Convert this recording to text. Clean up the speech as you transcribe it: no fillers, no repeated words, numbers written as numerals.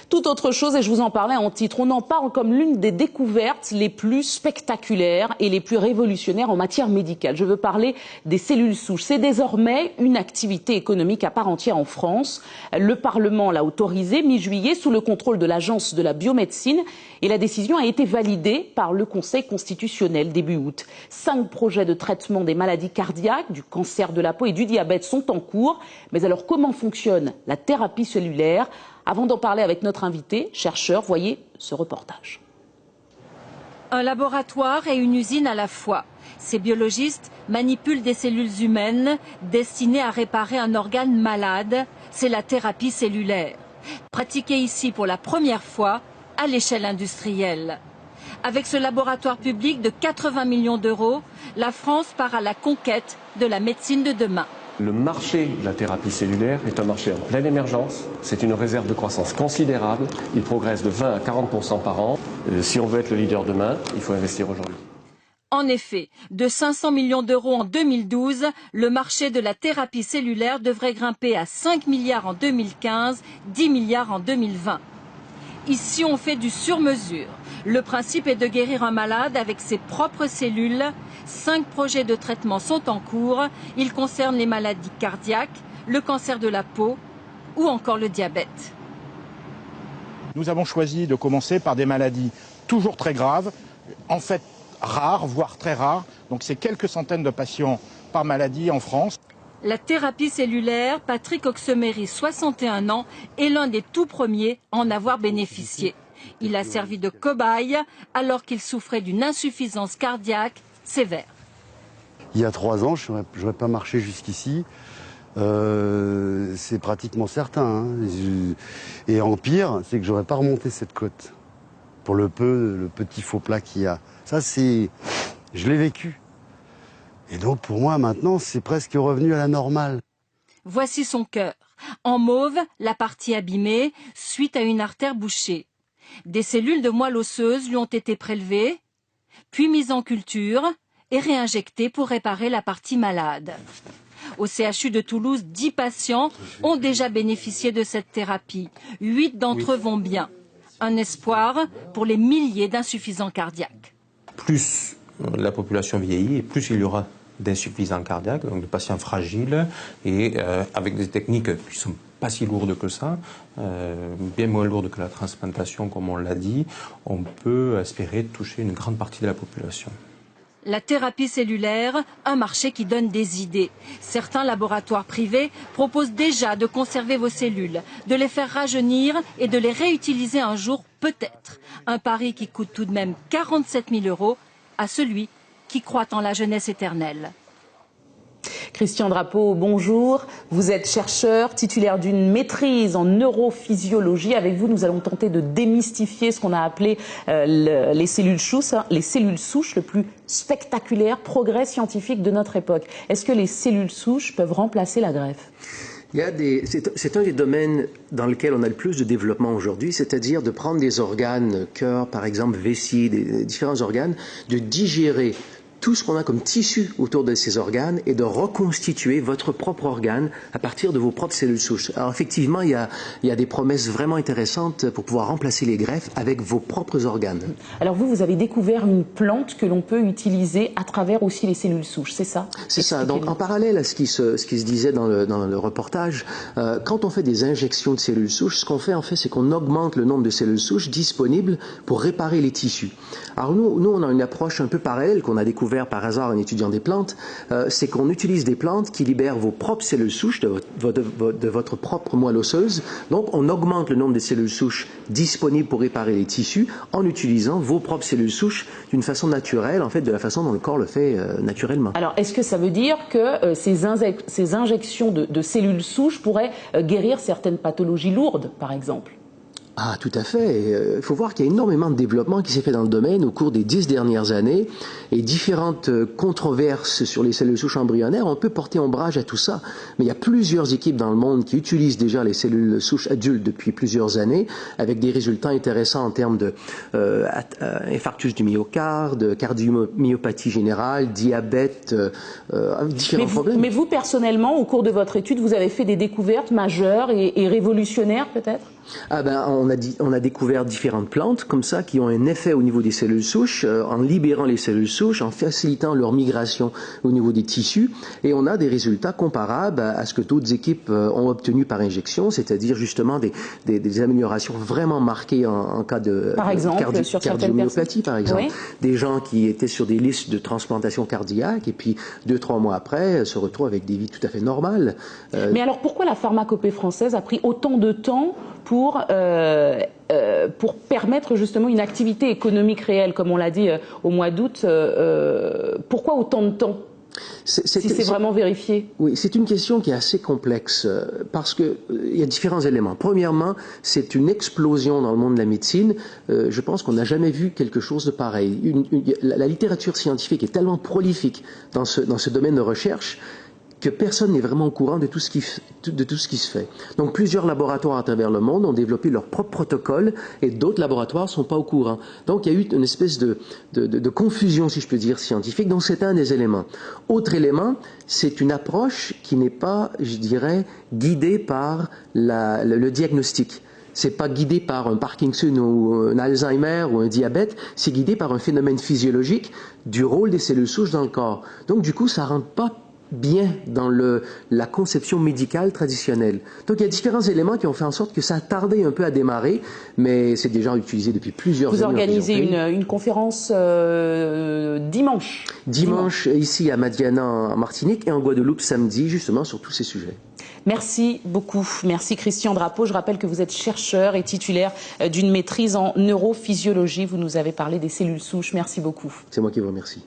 Tout autre chose, et je vous en parlais en titre, on en parle comme l'une des découvertes les plus spectaculaires et les plus révolutionnaires en matière médicale. Je veux parler des cellules souches. C'est désormais une activité économique à part entière en France. Le Parlement l'a autorisé mi-juillet sous le contrôle de l'Agence de la biomédecine et la décision a été validée par le Conseil constitutionnel début août. 5 projets de traitement des maladies cardiaques, du cancer de la peau et du diabète sont en cours. Mais alors comment fonctionne la thérapie cellulaire ? Avant d'en parler avec notre invité, chercheur, voyez ce reportage. Un laboratoire et une usine à la fois. Ces biologistes manipulent des cellules humaines destinées à réparer un organe malade. C'est la thérapie cellulaire. Pratiquée ici pour la première fois à l'échelle industrielle. Avec ce laboratoire public de 80 millions d'euros, la France part à la conquête de la médecine de demain. Le marché de la thérapie cellulaire est un marché en pleine émergence. C'est une réserve de croissance considérable. Il progresse de 20 à 40% par an. Si on veut être le leader demain, il faut investir aujourd'hui. En effet, de 500 millions d'euros en 2012, le marché de la thérapie cellulaire devrait grimper à 5 milliards en 2015, 10 milliards en 2020. Ici, on fait du sur-mesure. Le principe est de guérir un malade avec ses propres cellules. 5 projets de traitement sont en cours. Ils concernent les maladies cardiaques, le cancer de la peau ou encore le diabète. Nous avons choisi de commencer par des maladies toujours très graves, en fait rares, voire très rares. Donc c'est quelques centaines de patients par maladie en France. La thérapie cellulaire, Patrick Oxemery, 61 ans, est l'un des tout premiers à en avoir bénéficié. Il a servi de cobaye alors qu'il souffrait d'une insuffisance cardiaque sévère. Il y a 3 ans, je n'aurais pas marché jusqu'ici. C'est pratiquement certain. Hein. Et en pire, c'est que j'aurais pas remonté cette côte. Pour le petit faux plat qu'il y a. Ça, je l'ai vécu. Et donc, pour moi, maintenant, c'est presque revenu à la normale. Voici son cœur. En mauve, la partie abîmée, suite à une artère bouchée. Des cellules de moelle osseuse lui ont été prélevées, puis mises en culture et réinjectées pour réparer la partie malade. Au CHU de Toulouse, 10 patients ont déjà bénéficié de cette thérapie. 8 d'entre eux vont bien. Un espoir pour les milliers d'insuffisants cardiaques. Plus la population vieillit et plus il y aura d'insuffisants cardiaques, donc de patients fragiles et avec des techniques qui ne sont pas si lourdes que ça, bien moins lourdes que la transplantation comme on l'a dit, on peut espérer toucher une grande partie de la population. La thérapie cellulaire, un marché qui donne des idées. Certains laboratoires privés proposent déjà de conserver vos cellules, de les faire rajeunir et de les réutiliser un jour peut-être. Un pari qui coûte tout de même 47 000 euros à celui qui croit en la jeunesse éternelle. Christian Drapeau, bonjour. Vous êtes chercheur, titulaire d'une maîtrise en neurophysiologie. Avec vous, nous allons tenter de démystifier ce qu'on a appelé les cellules souches, le plus spectaculaire progrès scientifique de notre époque. Est-ce que les cellules souches peuvent remplacer la greffe ? C'est un des domaines dans lequel on a le plus de développement aujourd'hui, c'est-à-dire de prendre des organes, cœur par exemple, vessie, des différents organes, de digérer tout ce qu'on a comme tissu autour de ces organes et de reconstituer votre propre organe à partir de vos propres cellules souches. Alors effectivement, il y a des promesses vraiment intéressantes pour pouvoir remplacer les greffes avec vos propres organes. Alors vous avez découvert une plante que l'on peut utiliser à travers aussi les cellules souches, c'est ça? C'est ça. Donc en parallèle à ce qui se disait dans le reportage, quand on fait des injections de cellules souches, ce qu'on fait en fait, c'est qu'on augmente le nombre de cellules souches disponibles pour réparer les tissus. Alors nous on a une approche un peu parallèle qu'on a découvert par hasard en étudiant des plantes, c'est qu'on utilise des plantes qui libèrent vos propres cellules souches de votre propre moelle osseuse. Donc on augmente le nombre de cellules souches disponibles pour réparer les tissus en utilisant vos propres cellules souches d'une façon naturelle, en fait de la façon dont le corps le fait naturellement. Alors est-ce que ça veut dire que ces injections de cellules souches pourraient guérir certaines pathologies lourdes, par exemple ? Ah, tout à fait. Il faut voir qu'il y a énormément de développement qui s'est fait dans le domaine au cours des 10 dernières années et différentes controverses sur les cellules souches embryonnaires. On peut porter ombrage à tout ça, mais il y a plusieurs équipes dans le monde qui utilisent déjà les cellules souches adultes depuis plusieurs années avec des résultats intéressants en termes de infarctus du myocarde, cardiomyopathie générale, diabète, différents problèmes. Mais vous, personnellement, au cours de votre étude, vous avez fait des découvertes majeures et révolutionnaires peut-être ? Ah ben, on a découvert différentes plantes comme ça qui ont un effet au niveau des cellules souches, en libérant les cellules souches, en facilitant leur migration au niveau des tissus, et on a des résultats comparables à ce que d'autres équipes ont obtenu par injection, c'est-à-dire justement des améliorations vraiment marquées en cas de cardiomyopathie, par exemple. Oui. Des gens qui étaient sur des listes de transplantation cardiaque et puis 2-3 mois après se retrouvent avec des vies tout à fait normales. Mais alors pourquoi la pharmacopée française a pris autant de temps pour permettre justement une activité économique réelle, comme on l'a dit au mois d'août? Pourquoi autant de temps? Si c'est vraiment vérifié. Oui, c'est une question qui est assez complexe parce que il y a différents éléments. Premièrement, c'est une explosion dans le monde de la médecine. Je pense qu'on n'a jamais vu quelque chose de pareil. La littérature scientifique est tellement prolifique dans ce domaine de recherche que personne n'est vraiment au courant de tout ce qui se fait. Donc plusieurs laboratoires à travers le monde ont développé leur propre protocole et d'autres laboratoires ne sont pas au courant. Donc il y a eu une espèce de confusion, si je peux dire, scientifique. Donc c'est un des éléments. Autre élément, c'est une approche qui n'est pas, je dirais, guidée par le diagnostic. C'est pas guidé par un Parkinson ou un Alzheimer ou un diabète, c'est guidé par un phénomène physiologique du rôle des cellules souches dans le corps. Donc du coup, ça rentre pas bien dans la conception médicale traditionnelle. Donc il y a différents éléments qui ont fait en sorte que ça a tardé un peu à démarrer, mais c'est déjà utilisé depuis plusieurs années. Vous organisez une conférence dimanche. Dimanche, ici à Madiana en Martinique et en Guadeloupe samedi, justement sur tous ces sujets. Merci beaucoup. Merci Christian Drapeau. Je rappelle que vous êtes chercheur et titulaire d'une maîtrise en neurophysiologie. Vous nous avez parlé des cellules souches. Merci beaucoup. C'est moi qui vous remercie.